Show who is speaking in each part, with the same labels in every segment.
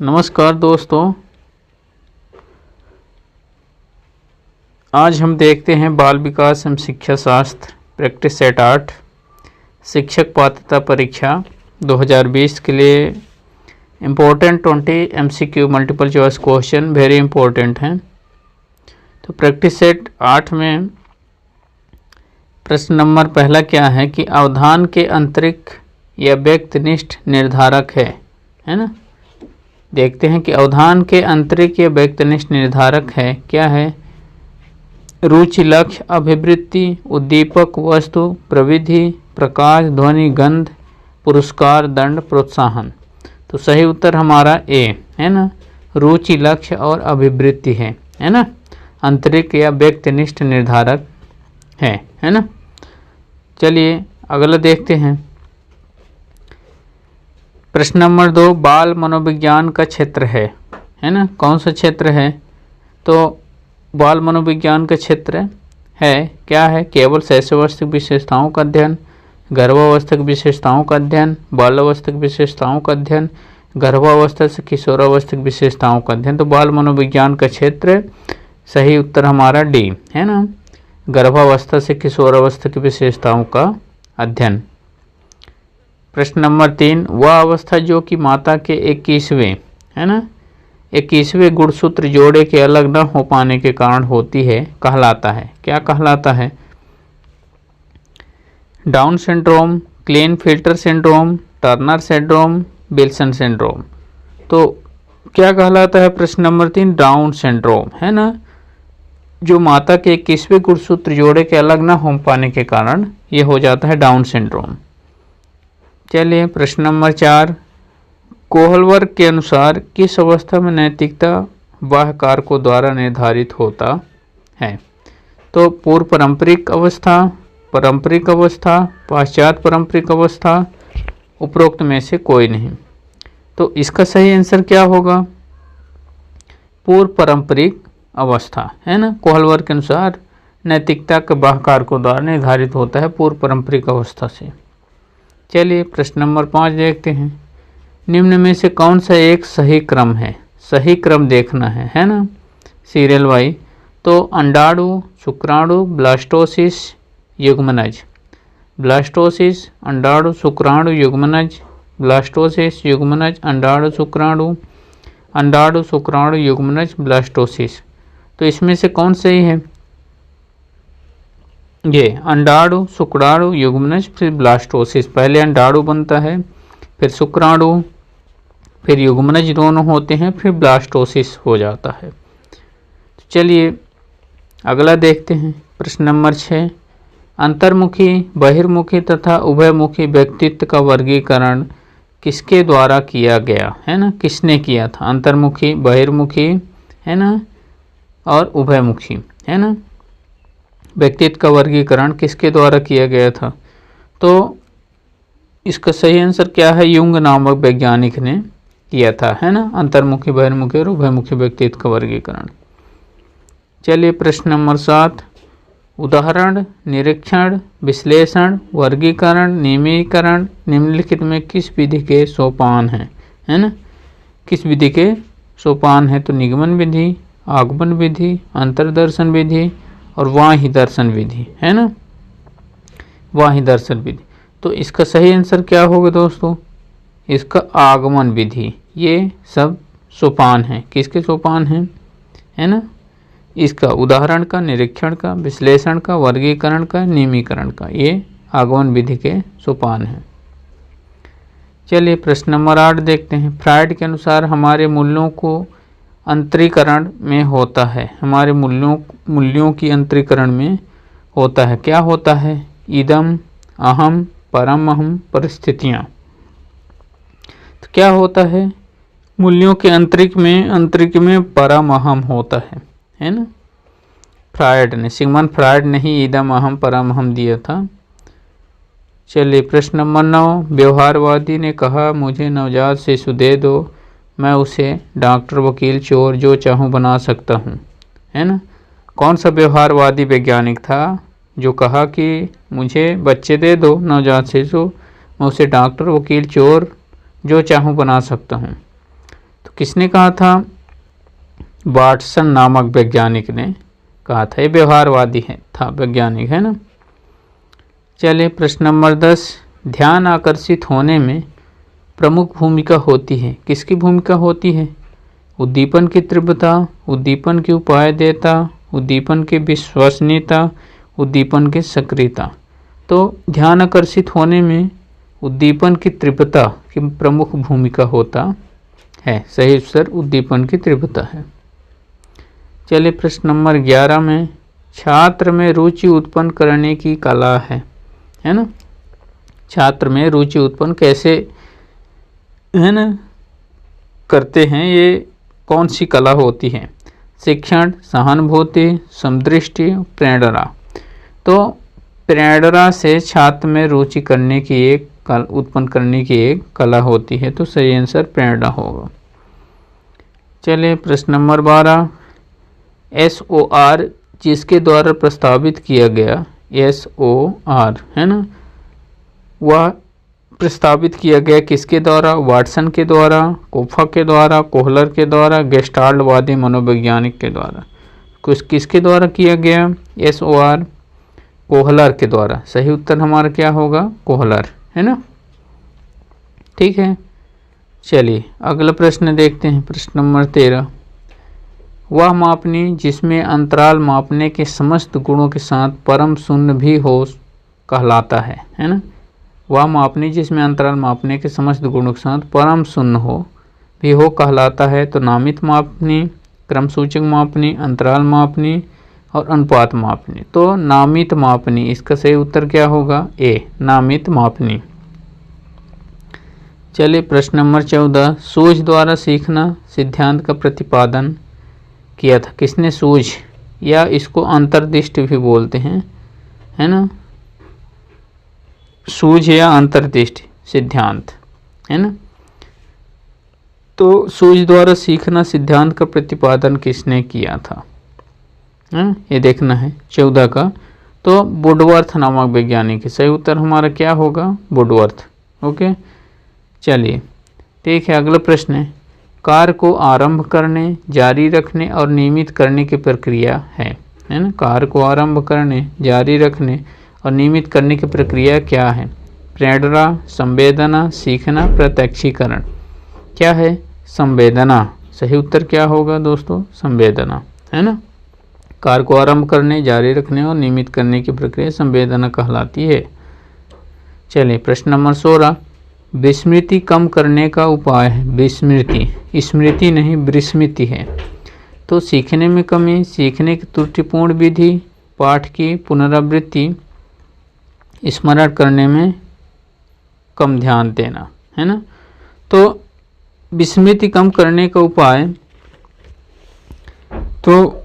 Speaker 1: नमस्कार दोस्तों, आज हम देखते हैं बाल विकास एवं शिक्षा शास्त्र प्रैक्टिस सेट 8 शिक्षक पात्रता परीक्षा 2020 के लिए important 20 MCQ multiple choice question very important हैं। तो प्रैक्टिस सेट 8 में प्रश्न नंबर पहला क्या है कि अवधान के आंतरिक या व्यक्तिनिष्ठ निर्धारक है ना। देखते हैं कि अवधान के आंतरिक या व्यक्तिनिष्ठ निर्धारक है क्या है। रुचि, लक्ष्य, अभिवृत्ति, उद्दीपक, वस्तु, प्रविधि, प्रकाश, ध्वनि, गंध, पुरस्कार, दंड, प्रोत्साहन। तो सही उत्तर हमारा ए है ना, रुचि, लक्ष्य और अभिवृत्ति है ना, आंतरिक या व्यक्तिनिष्ठ निर्धारक है ना। चलिए अगला देखते हैं। प्रश्न नंबर 2 बाल मनोविज्ञान का क्षेत्र है ना। कौन सा क्षेत्र है? तो बाल मनोविज्ञान का क्षेत्र है क्या है? केवल शैशवावस्थिक विशेषताओं का अध्ययन, गर्भावस्था की विशेषताओं का अध्ययन, बाल्यावस्था की विशेषताओं का अध्ययन, गर्भावस्था से किशोरावस्था की विशेषताओं का अध्ययन। तो बाल मनोविज्ञान का क्षेत्र सही उत्तर हमारा डी है ना, गर्भावस्था से किशोरावस्था की विशेषताओं का अध्ययन। प्रश्न नंबर 3 वह अवस्था जो कि माता के 21वें है ना 21वें गुणसूत्र जोड़े के अलग न हो पाने के कारण होती है कहलाता है क्या कहलाता है? Down syndrome, Klein-filter syndrome, Turner syndrome, Wilson syndrome. तो क्या कहलाता है? प्रश्न नंबर 3 डाउन सिंड्रोम है ना, जो माता के 21वें गुणसूत्र जोड़े के अलग न हो पाने के कारण ये हो जाता है डाउन सिंड्रोम। चलिए प्रश्न नंबर 4 कोहलवर्ग के अनुसार किस अवस्था में नैतिकता बाह्य कारकों द्वारा निर्धारित होता है? तो पूर्व पारंपरिक अवस्था, पारंपरिक अवस्था, पाश्चात्य पारंपरिक अवस्था, उपरोक्त में से कोई नहीं। तो इसका सही आंसर क्या होगा? पूर्व पारंपरिक अवस्था है ना, कोहलवर्ग के अनुसार नैतिकता के बाह्य कारकों द्वारा निर्धारित होता है पूर्व पारंपरिक अवस्था से। चलिए प्रश्न नंबर 5 देखते हैं। निम्न में से कौन सा एक सही क्रम है? सही क्रम देखना है ना, सीरियल वाइज। तो अंडाणु, शुक्राणु, ब्लास्टोसिस, युग्मनज। ब्लास्टोसिस, अंडाणु, शुक्राणु, युग्मनज, ब्लास्टोसिस, युग्मनज, अंडाणु, शुक्राणु, अंडाणु, शुक्राणु, युग्मनज, ब्लास्टोसिस। तो इसमें से कौन सही है? ये अंडाणु, शुक्राणु, युग्मनज, फिर ब्लास्टोसिस। पहले अंडाणु बनता है, फिर शुक्राणु, फिर युग्मनज दोनों होते हैं, फिर ब्लास्टोसिस हो जाता है। चलिए अगला देखते हैं। प्रश्न नंबर 6 अंतर्मुखी, बहिर्मुखी तथा उभयमुखी व्यक्तित्व का वर्गीकरण किसके द्वारा किया गया है ना? किसने किया था? अंतर्मुखी, बहिर्मुखी है ना और उभयमुखी है ना, व्यक्तित्व का वर्गीकरण किसके द्वारा किया गया था? तो इसका सही आंसर क्या है? युंग नामक वैज्ञानिक ने किया था है ना, अंतर्मुखी, बहिर्मुखी और उभयमुखी व्यक्तित्व का वर्गीकरण। चलिए प्रश्न नंबर 7 उदाहरण, निरीक्षण, विश्लेषण, वर्गीकरण, नियमीकरण निम्नलिखित में किस विधि के सोपान हैं है ना? किस विधि के सोपान है? तो निगमन विधि, आगमन विधि, अंतर्दर्शन विधि और वाही दर्शन विधि है ना, वाही दर्शन विधि। तो इसका सही आंसर क्या होगा दोस्तों? इसका आगमन विधि। ये सब सोपान हैं, किसके सोपान हैं है ना? इसका उदाहरण का, निरीक्षण का, विश्लेषण का, वर्गीकरण का, नियमीकरण का, ये आगमन विधि के सोपान हैं। चलिए प्रश्न नंबर 8 देखते हैं। फ्रायड के अनुसार हमारे मूल्यों को अंतरीकरण में होता है, हमारे मूल्यों की अंतरीकरण में होता है। क्या होता है? इदम, अहम, परम अहम, परिस्थितियाँ। तो क्या होता है? मूल्यों के अंतरिक में परम अहम होता है ना। फ्रायड ने, सिगमंड फ्रायड ने ही इदम, अहम, परम अहम दिया था। चलिए प्रश्न नंबर 9 व्यवहारवादी ने कहा मुझे नवजात शिशु दे दो, मैं उसे डॉक्टर, वकील, चोर जो चाहूँ बना सकता हूँ है ना। कौन सा व्यवहारवादी वैज्ञानिक था जो कहा कि मुझे बच्चे दे दो, नवजात शिशु, मैं उसे डॉक्टर, वकील, चोर जो चाहूँ बना सकता हूँ? तो किसने कहा था? वाटसन नामक वैज्ञानिक ने कहा था। ये व्यवहारवादी था, वैज्ञानिक है ना। चलिए प्रश्न नंबर 10, ध्यान आकर्षित होने में प्रमुख भूमिका होती है। किसकी भूमिका होती है? उद्दीपन की तीव्रता, उद्दीपन की उपायदेयता, उद्दीपन की विश्वसनीयता, उद्दीपन की सक्रियता। तो ध्यान आकर्षित होने में उद्दीपन की तीव्रता की प्रमुख भूमिका होता है। सही उत्तर उद्दीपन की तीव्रता है। चलिए प्रश्न नंबर 11 में, छात्र में रुचि उत्पन्न करने की कला है ना। छात्र में रुचि उत्पन्न कैसे है ना करते हैं, ये कौन सी कला होती है? शिक्षण, सहानुभूति, समदृष्टि, प्रेरणा। तो प्रेरणा से छात्र में रुचि करने की उत्पन्न करने की एक कला होती है। तो सही आंसर प्रेरणा होगा। चलिए प्रश्न नंबर 12, SOR जिसके द्वारा प्रस्तावित किया गया, SOR है ना, वह प्रस्तावित किया गया किसके द्वारा? वाटसन के द्वारा, कोफा के द्वारा, कोहलर के द्वारा, गेस्टाल्टवादी मनोवैज्ञानिक के द्वारा। किसके द्वारा किया गया? SOR कोहलर के द्वारा। सही उत्तर हमारा क्या होगा? कोहलर है ना। ठीक है, चलिए अगला प्रश्न देखते हैं। प्रश्न नंबर 13, वह मापनी जिसमें अंतराल मापने के समस्त गुणों के साथ परम शून्य भी हो कहलाता है ना। वह मापनी जिसमें अंतराल मापने के समस्त गुणों के साथ परम शून्य भी हो कहलाता है। तो नामित मापनी, क्रमसूचक मापनी, अंतराल मापनी और अनुपात मापनी। तो नामित मापनी, इसका सही उत्तर क्या होगा? ए, नामित मापनी। चलिए प्रश्न नंबर 14, सूझ द्वारा सीखना सिद्धांत का प्रतिपादन किया था। किसने? सूझ, या इसको अंतर्दृष्टि भी बोलते हैं है ना। सूझ या अंतर्दृष्टि सिद्धांत है ना। तो सूझ द्वारा सीखना सिद्धांत का प्रतिपादन किसने किया था? ये देखना है 14 का। तो वुडवर्थ नामक वैज्ञानिक है। सही उत्तर हमारा क्या होगा? वुडवर्थ। ओके, चलिए ठीक है। अगला प्रश्न है, कार्य को आरंभ करने, जारी रखने और नियमित करने की प्रक्रिया है ना। कार्य को आरंभ करने, जारी रखने और नियमित करने की प्रक्रिया क्या है? प्रेरणा, संवेदना, सीखना, प्रत्यक्षीकरण। क्या है? संवेदना। सही उत्तर क्या होगा दोस्तों? संवेदना है ना। कार्य को आरंभ करने, जारी रखने और नियमित करने की प्रक्रिया संवेदना कहलाती है। चलिए प्रश्न नंबर 16, विस्मृति कम करने का उपाय है। विस्मृति, स्मृति नहीं विस्मृति है। तो सीखने में कमी, सीखने की त्रुटिपूर्ण विधि, पाठ की पुनरावृत्ति, स्मरण करने में कम ध्यान देना है ना। तो विस्मृति कम करने का उपाय तो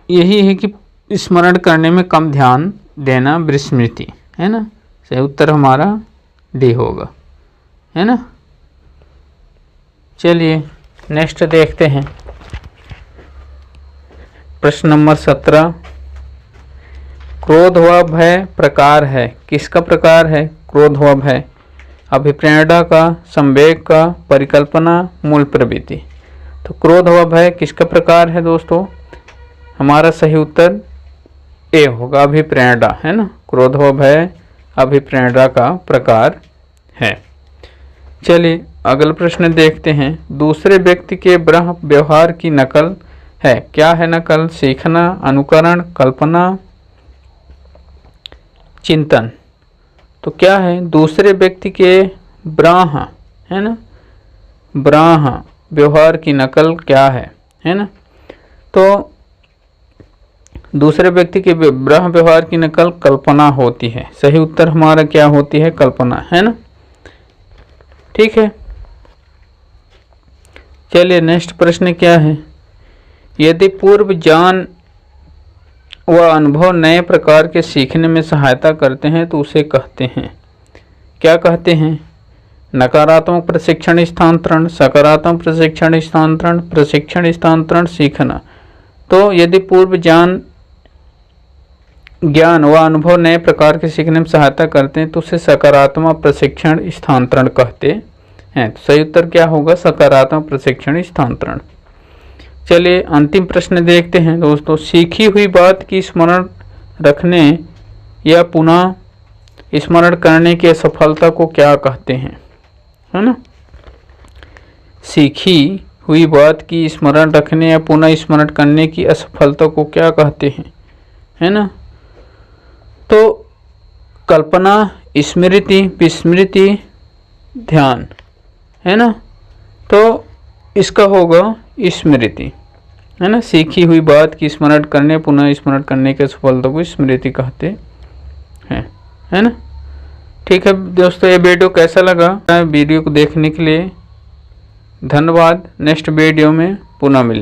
Speaker 1: यही है कि स्मरण करने में कम ध्यान देना, विस्मृति है ना। सही उत्तर हमारा डी होगा है ना। चलिए नेक्स्ट देखते हैं। प्रश्न नंबर 17, क्रोध व भय प्रकार है। किसका प्रकार है? क्रोध व भय। अभिप्रेरणा का, संवेग का, परिकल्पना, मूल प्रवृत्ति। तो क्रोध व भय किसका प्रकार है दोस्तों? हमारा सही उत्तर ए होगा, अभिप्रेरणा है ना। क्रोध व भय अभिप्रेरणा का प्रकार है। चलिए अगला प्रश्न देखते हैं। दूसरे व्यक्ति के व्यवहार की नकल है। क्या है नकल? सीखना, अनुकरण, कल्पना, चिंतन। तो क्या है? दूसरे व्यक्ति के है ना, व्यवहार की नकल क्या है ना। तो दूसरे व्यक्ति के व्यवहार की नकल कल्पना होती है। सही उत्तर हमारा क्या होती है? कल्पना है ना। ठीक है, चलिए नेक्स्ट प्रश्न क्या है। यदि पूर्व ज्ञान व अनुभव नए प्रकार के सीखने में सहायता करते हैं तो उसे कहते हैं, क्या कहते हैं? नकारात्मक प्रशिक्षण स्थानांतरण, सकारात्मक प्रशिक्षण स्थानांतरण, प्रशिक्षण स्थानांतरण, सीखना। तो यदि पूर्व ज्ञान व अनुभव नए प्रकार के सीखने में सहायता करते हैं तो उसे सकारात्मक प्रशिक्षण स्थानांतरण कहते हैं। तो सही उत्तर क्या होगा? सकारात्मक प्रशिक्षण स्थानांतरण। चलिए अंतिम प्रश्न देखते हैं दोस्तों। सीखी हुई बात की स्मरण रखने या पुनः स्मरण करने की असफलता को क्या कहते हैं? है ना, सीखी हुई बात की स्मरण रखने या पुनः स्मरण करने की असफलता को क्या कहते हैं? है ना, तो कल्पना, स्मृति, विस्मृति, ध्यान, है ना, तो इसका होगा स्मृति, है ना। सीखी हुई बात की स्मरण करने, पुनः स्मरण करने के असफलता को स्मृति कहते हैं, है ना। ठीक है दोस्तों, ये वीडियो कैसा लगा? वीडियो को देखने के लिए धन्यवाद। नेक्स्ट वीडियो में पुनः मिलेंगे।